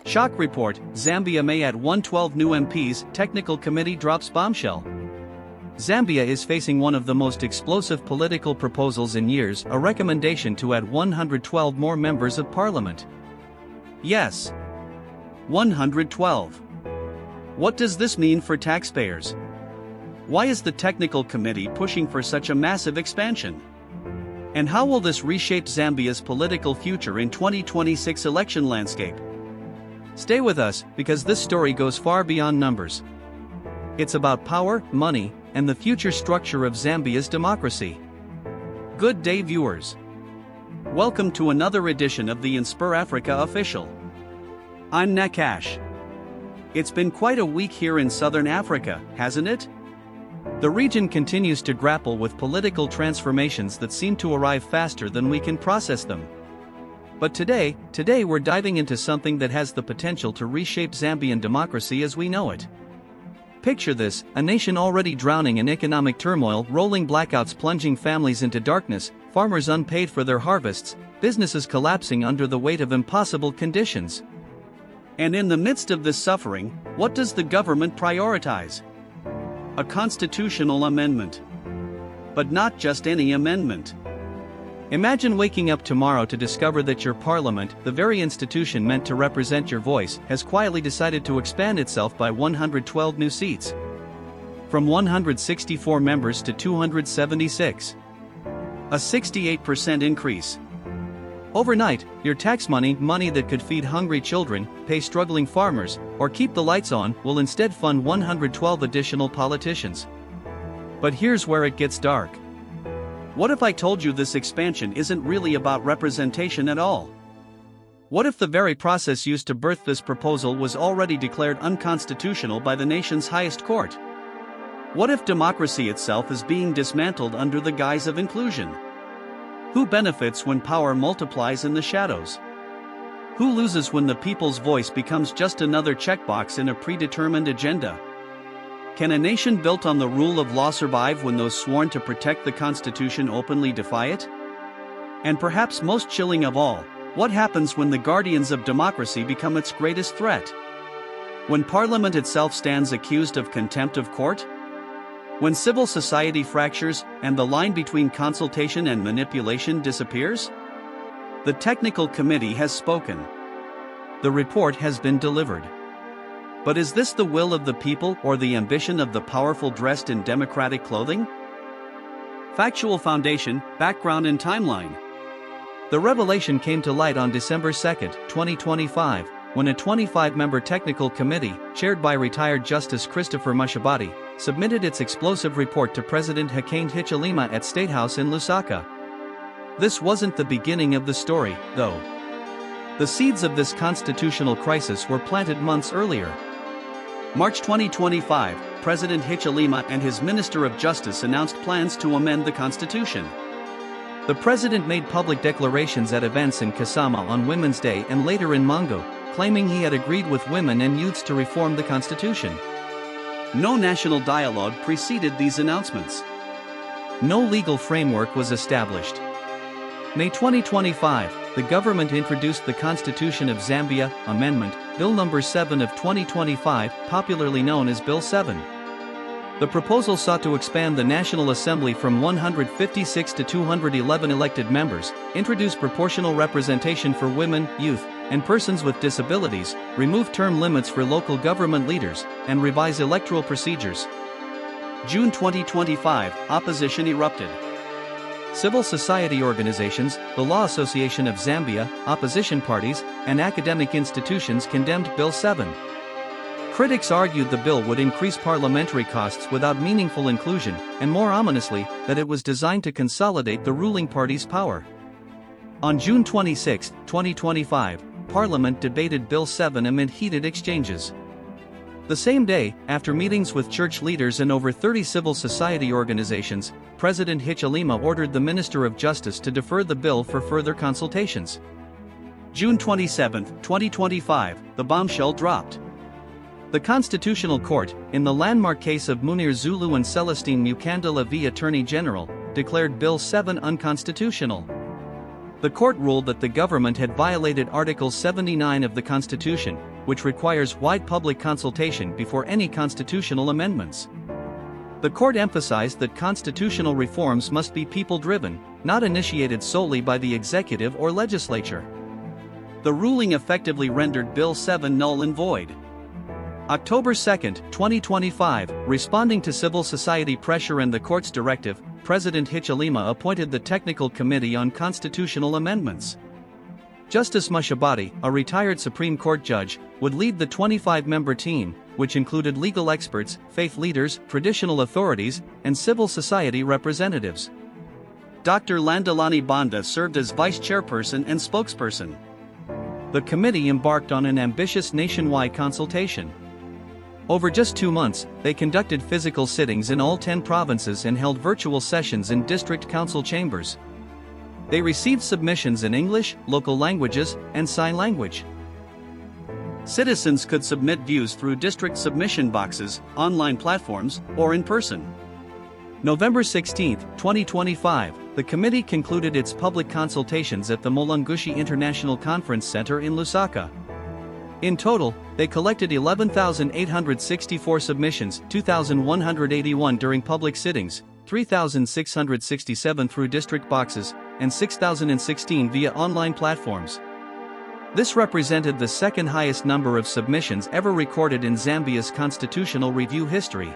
Shock report, Zambia may add 112 new MPs, technical committee drops bombshell. Zambia is facing one of the most explosive political proposals in years, a recommendation to add 112 more members of parliament. Yes. 112. What does this mean for taxpayers? Why is the technical committee pushing for such a massive expansion? And how will this reshape Zambia's political future in 2026 election landscape? Stay with us, because this story goes far beyond numbers. It's about power, money, and the future structure of Zambia's democracy. Good day, viewers. Welcome to another edition of the InspirAfrica Official. I'm Nakash. It's been quite a week here in southern Africa, hasn't it? The region continues to grapple with political transformations that seem to arrive faster than we can process them. But today we're diving into something that has the potential to reshape Zambian democracy as we know it. Picture this, a nation already drowning in economic turmoil, rolling blackouts plunging families into darkness, farmers unpaid for their harvests, businesses collapsing under the weight of impossible conditions. And in the midst of this suffering, what does the government prioritize? A constitutional amendment. But not just any amendment. Imagine waking up tomorrow to discover that your parliament, the very institution meant to represent your voice, has quietly decided to expand itself by 112 new seats. From 164 members to 276. A 68% increase. Overnight, your tax money that could feed hungry children, pay struggling farmers, or keep the lights on, will instead fund 112 additional politicians. But here's where it gets dark. What if I told you this expansion isn't really about representation at all? What if the very process used to birth this proposal was already declared unconstitutional by the nation's highest court? What if democracy itself is being dismantled under the guise of inclusion? Who benefits when power multiplies in the shadows? Who loses when the people's voice becomes just another checkbox in a predetermined agenda? Can a nation built on the rule of law survive when those sworn to protect the Constitution openly defy it? And perhaps most chilling of all, what happens when the guardians of democracy become its greatest threat? When Parliament itself stands accused of contempt of court? When civil society fractures, and the line between consultation and manipulation disappears? The technical committee has spoken. The report has been delivered. But is this the will of the people or the ambition of the powerful dressed in democratic clothing? Factual foundation, background and timeline. The revelation came to light on December 2, 2025, when a 25-member technical committee, chaired by retired Justice Christopher Mushabati, submitted its explosive report to President Hakainde Hichilema at State House in Lusaka. This wasn't the beginning of the story, though. The seeds of this constitutional crisis were planted months earlier. March 2025, President Hichilema and his Minister of Justice announced plans to amend the Constitution. The president made public declarations at events in Kasama on Women's Day and later in Mongo, claiming he had agreed with women and youths to reform the Constitution. No national dialogue preceded these announcements. No legal framework was established. May 2025, the government introduced the Constitution of Zambia Amendment, Bill No. 7 of 2025, popularly known as Bill 7. The proposal sought to expand the National Assembly from 156 to 211 elected members, introduce proportional representation for women, youth, and persons with disabilities, remove term limits for local government leaders, and revise electoral procedures. June 2025, opposition erupted. Civil society organizations, the Law Association of Zambia, opposition parties, and academic institutions condemned Bill 7. Critics argued the bill would increase parliamentary costs without meaningful inclusion, and more ominously, that it was designed to consolidate the ruling party's power. On June 26, 2025, Parliament debated Bill 7 amid heated exchanges. The same day, after meetings with church leaders and over 30 civil society organizations, President Hichilema ordered the Minister of Justice to defer the bill for further consultations. June 27, 2025, the bombshell dropped. The Constitutional Court, in the landmark case of Munir Zulu and Celestine Mukandala v. Attorney General, declared Bill 7 unconstitutional. The court ruled that the government had violated Article 79 of the Constitution, which requires wide public consultation before any constitutional amendments. The court emphasized that constitutional reforms must be people-driven, not initiated solely by the executive or legislature. The ruling effectively rendered Bill 7 null and void. October 2, 2025, responding to civil society pressure and the court's directive, President Hichilema appointed the Technical Committee on Constitutional Amendments. Justice Mushabati, a retired Supreme Court judge, would lead the 25-member team, which included legal experts, faith leaders, traditional authorities, and civil society representatives. Dr. Landalani Banda served as vice chairperson and spokesperson. The committee embarked on an ambitious nationwide consultation. Over just 2 months, they conducted physical sittings in all 10 provinces and held virtual sessions in district council chambers. They received submissions in English, local languages, and sign language. Citizens could submit views through district submission boxes, online platforms, or in person. November 16, 2025, the committee concluded its public consultations at the Mulungushi International Conference Center in Lusaka. In total, they collected 11,864 submissions, 2,181 during public sittings, 3,667 through district boxes, and 6,016 via online platforms. This represented the second highest number of submissions ever recorded in Zambia's constitutional review history.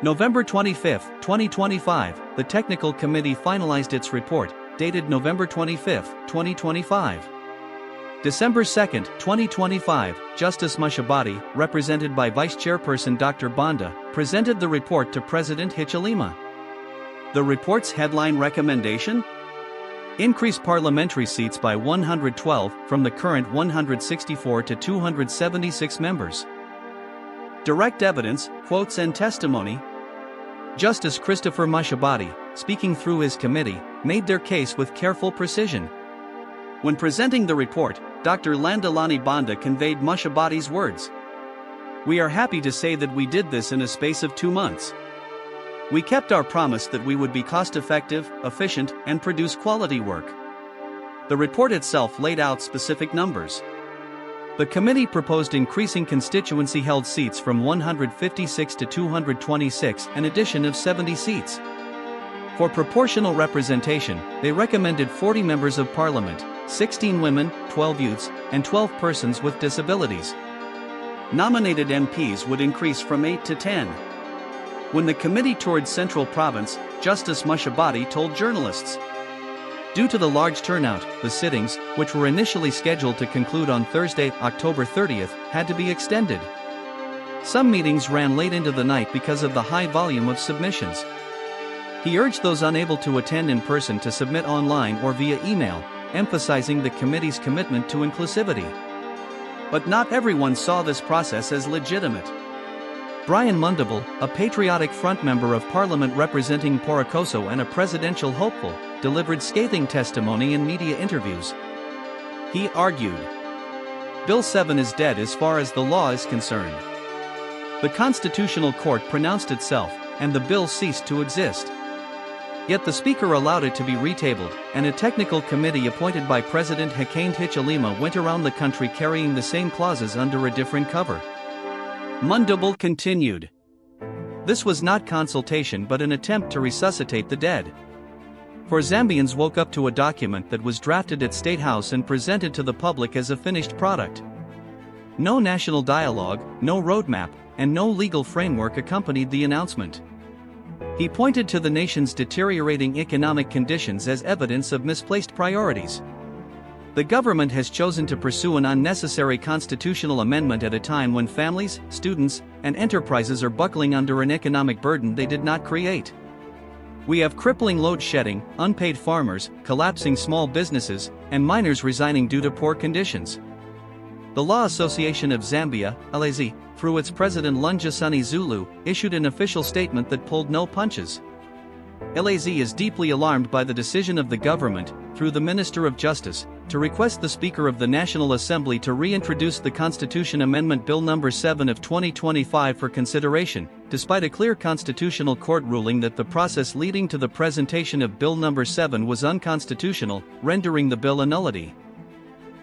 November 25, 2025, the Technical Committee finalized its report, dated November 25, 2025. December 2, 2025, Justice Mushabati, represented by Vice Chairperson Dr. Banda, presented the report to President Hichilema. The report's headline recommendation? Increase parliamentary seats by 112 from the current 164 to 276 members. Direct evidence, quotes and testimony. Justice Christopher Mushabati, speaking through his committee, made their case with careful precision. When presenting the report, Dr. Landalani Banda conveyed Mushabati's words. "We are happy to say that we did this in a space of 2 months. We kept our promise that we would be cost-effective, efficient, and produce quality work." The report itself laid out specific numbers. The committee proposed increasing constituency-held seats from 156 to 226, an addition of 70 seats. For proportional representation, they recommended 40 members of parliament, 16 women, 12 youths, and 12 persons with disabilities. Nominated MPs would increase from 8 to 10. When the committee toured Central Province, Justice Mushabati told journalists, due to the large turnout, the sittings, which were initially scheduled to conclude on Thursday, October 30th, had to be extended. Some meetings ran late into the night because of the high volume of submissions. He urged those unable to attend in person to submit online or via email, emphasizing the committee's commitment to inclusivity. But not everyone saw this process as legitimate. Brian Mundable, a patriotic front member of parliament representing Porokoso and a presidential hopeful, delivered scathing testimony in media interviews. He argued, Bill 7 is dead as far as the law is concerned. The Constitutional Court pronounced itself, and the bill ceased to exist. Yet the Speaker allowed it to be retabled, and a technical committee appointed by President Hakainde Hichilema went around the country carrying the same clauses under a different cover. Mundable continued. This was not consultation but an attempt to resuscitate the dead. For Zambians woke up to a document that was drafted at State House and presented to the public as a finished product. No national dialogue, no roadmap, and no legal framework accompanied the announcement. He pointed to the nation's deteriorating economic conditions as evidence of misplaced priorities. The government has chosen to pursue an unnecessary constitutional amendment at a time when families, students, and enterprises are buckling under an economic burden they did not create. We have crippling load shedding, unpaid farmers, collapsing small businesses, and miners resigning due to poor conditions. The Law Association of Zambia, LAZ, through its president Lungisani Zulu, issued an official statement that pulled no punches. LAZ is deeply alarmed by the decision of the government, through the Minister of Justice, to request the Speaker of the National Assembly to reintroduce the Constitution Amendment Bill No. 7 of 2025 for consideration, despite a clear Constitutional Court ruling that the process leading to the presentation of Bill No. 7 was unconstitutional, rendering the bill a nullity.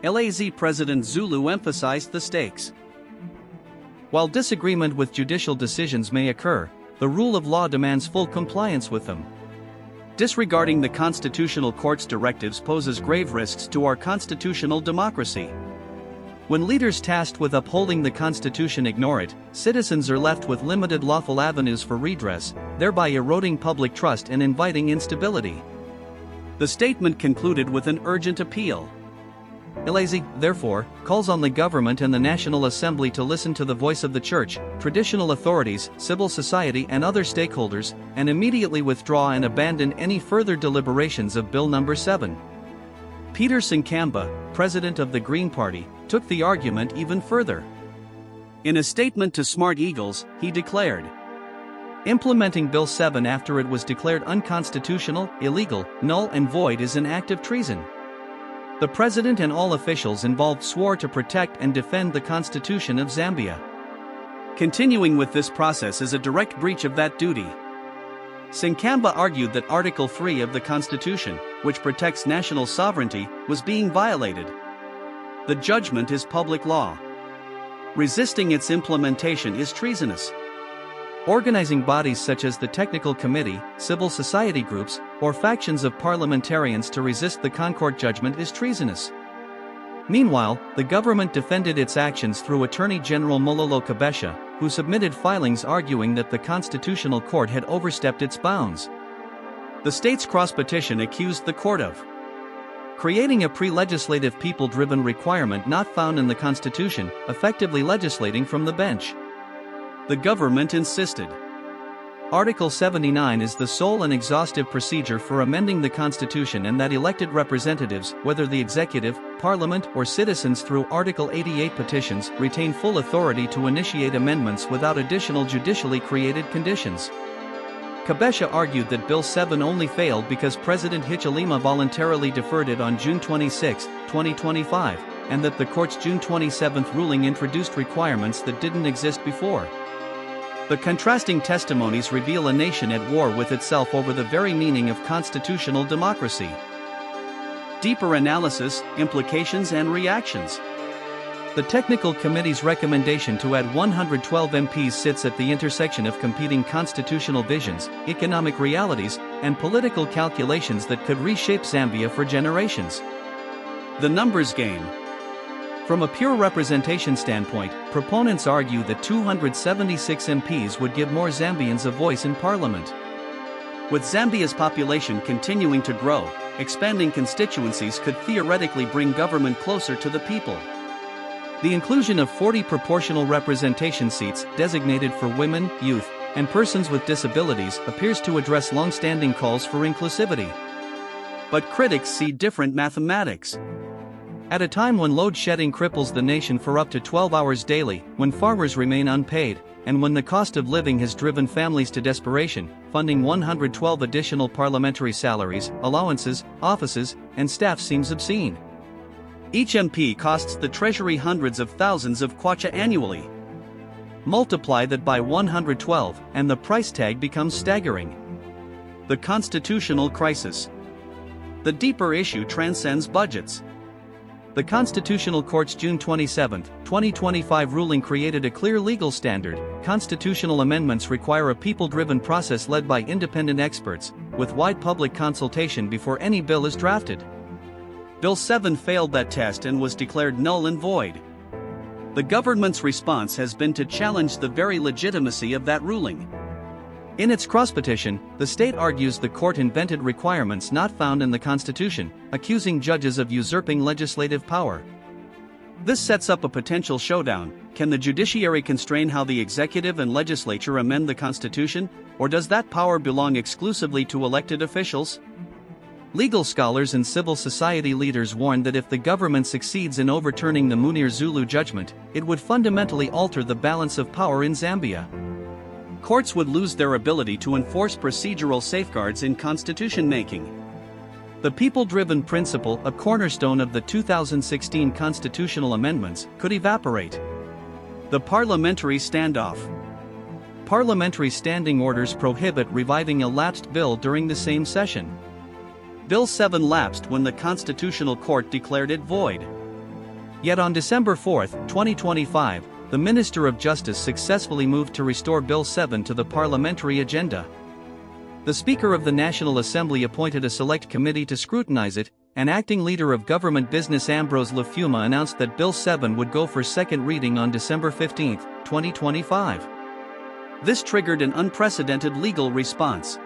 LAZ President Zulu emphasized the stakes. While disagreement with judicial decisions may occur, the rule of law demands full compliance with them. Disregarding the Constitutional Court's directives poses grave risks to our constitutional democracy. When leaders tasked with upholding the Constitution ignore it, citizens are left with limited lawful avenues for redress, thereby eroding public trust and inviting instability. The statement concluded with an urgent appeal. LAZ, therefore, calls on the government and the National Assembly to listen to the voice of the Church, traditional authorities, civil society and other stakeholders, and immediately withdraw and abandon any further deliberations of Bill No. 7. Peter Sinkamba, president of the Green Party, took the argument even further. In a statement to Smart Eagles, he declared, "Implementing Bill 7 after it was declared unconstitutional, illegal, null and void is an act of treason. The president and all officials involved swore to protect and defend the Constitution of Zambia. Continuing with this process is a direct breach of that duty." Sinkamba argued that Article 3 of the Constitution, which protects national sovereignty, was being violated. The judgment is public law. Resisting its implementation is treasonous. Organizing bodies such as the Technical Committee, civil society groups, or factions of parliamentarians to resist the Concord judgment is treasonous. Meanwhile, the government defended its actions through Attorney General Mololo Kabesha, who submitted filings arguing that the Constitutional Court had overstepped its bounds. The state's cross-petition accused the court of creating a pre-legislative people-driven requirement not found in the Constitution, effectively legislating from the bench. The government insisted Article 79 is the sole and exhaustive procedure for amending the Constitution and that elected representatives, whether the executive, parliament or citizens through Article 88 petitions, retain full authority to initiate amendments without additional judicially created conditions. Kabesha argued that Bill 7 only failed because President Hichilema voluntarily deferred it on June 26, 2025, and that the court's June 27 ruling introduced requirements that didn't exist before. The contrasting testimonies reveal a nation at war with itself over the very meaning of constitutional democracy. Deeper analysis, implications and reactions. The Technical Committee's recommendation to add 112 MPs sits at the intersection of competing constitutional visions, economic realities, and political calculations that could reshape Zambia for generations. The numbers game. From a pure representation standpoint, proponents argue that 276 MPs would give more Zambians a voice in parliament. With Zambia's population continuing to grow, expanding constituencies could theoretically bring government closer to the people. The inclusion of 40 proportional representation seats designated for women, youth, and persons with disabilities appears to address long-standing calls for inclusivity. But critics see different mathematics. At a time when load shedding cripples the nation for up to 12 hours daily, when farmers remain unpaid, and when the cost of living has driven families to desperation, funding 112 additional parliamentary salaries, allowances, offices, and staff seems obscene. Each MP costs the Treasury hundreds of thousands of kwacha annually. Multiply that by 112, and the price tag becomes staggering. The constitutional crisis. The deeper issue transcends budgets. The Constitutional Court's June 27, 2025 ruling created a clear legal standard. Constitutional amendments require a people-driven process led by independent experts, with wide public consultation before any bill is drafted. Bill 7 failed that test and was declared null and void. The government's response has been to challenge the very legitimacy of that ruling. In its cross-petition, the state argues the court invented requirements not found in the Constitution, accusing judges of usurping legislative power. This sets up a potential showdown. Can the judiciary constrain how the executive and legislature amend the Constitution, or does that power belong exclusively to elected officials? Legal scholars and civil society leaders warn that if the government succeeds in overturning the Munir Zulu judgment, it would fundamentally alter the balance of power in Zambia. Courts would lose their ability to enforce procedural safeguards in constitution making. The people-driven principle, a cornerstone of the 2016 constitutional amendments, could evaporate. The parliamentary standoff. Parliamentary standing orders prohibit reviving a lapsed bill during the same session. Bill 7 lapsed when the Constitutional Court declared it void. Yet on December 4, 2025, the Minister of Justice successfully moved to restore Bill 7 to the parliamentary agenda. The Speaker of the National Assembly appointed a select committee to scrutinize it, and acting leader of government business Ambrose Lafuma announced that Bill 7 would go for second reading on December 15, 2025. This triggered an unprecedented legal response.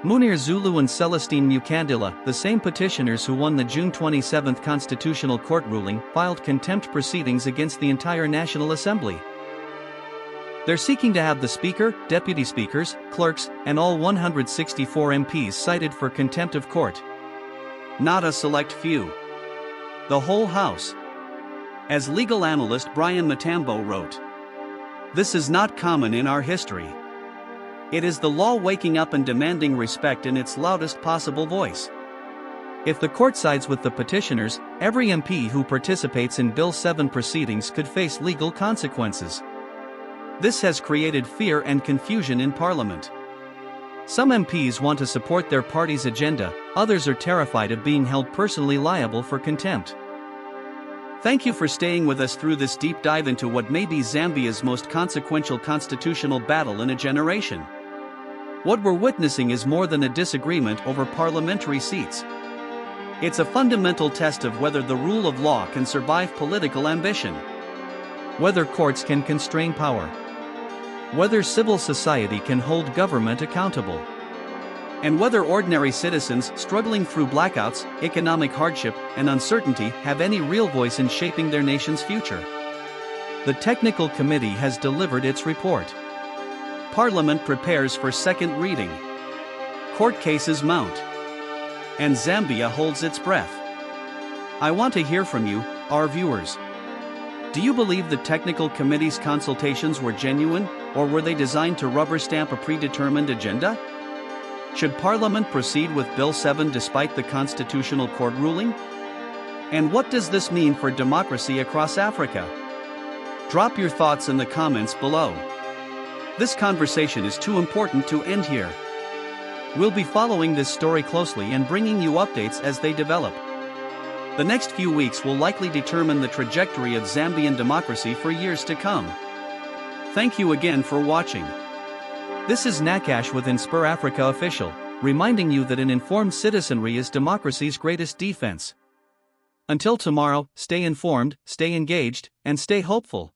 Munir Zulu and Celestine Mukandila, the same petitioners who won the June 27 Constitutional Court ruling, filed contempt proceedings against the entire National Assembly. They're seeking to have the Speaker, Deputy Speakers, clerks, and all 164 MPs cited for contempt of court. Not a select few. The whole House. As legal analyst Brian Matambo wrote, "This is not common in our history. It is the law waking up and demanding respect in its loudest possible voice." If the court sides with the petitioners, every MP who participates in Bill 7 proceedings could face legal consequences. This has created fear and confusion in Parliament. Some MPs want to support their party's agenda, others are terrified of being held personally liable for contempt. Thank you for staying with us through this deep dive into what may be Zambia's most consequential constitutional battle in a generation. What we're witnessing is more than a disagreement over parliamentary seats. It's a fundamental test of whether the rule of law can survive political ambition, whether courts can constrain power, whether civil society can hold government accountable, and whether ordinary citizens struggling through blackouts, economic hardship, and uncertainty have any real voice in shaping their nation's future. The technical committee has delivered its report. Parliament prepares for second reading. Court cases mount. And Zambia holds its breath. I want to hear from you, our viewers. Do you believe the technical committee's consultations were genuine, or were they designed to rubber stamp a predetermined agenda? Should Parliament proceed with Bill 7 despite the Constitutional Court ruling? And what does this mean for democracy across Africa? Drop your thoughts in the comments below. This conversation is too important to end here. We'll be following this story closely and bringing you updates as they develop. The next few weeks will likely determine the trajectory of Zambian democracy for years to come. Thank you again for watching. This is Nakash with InspirAfrica Official, reminding you that an informed citizenry is democracy's greatest defense. Until tomorrow, stay informed, stay engaged, and stay hopeful.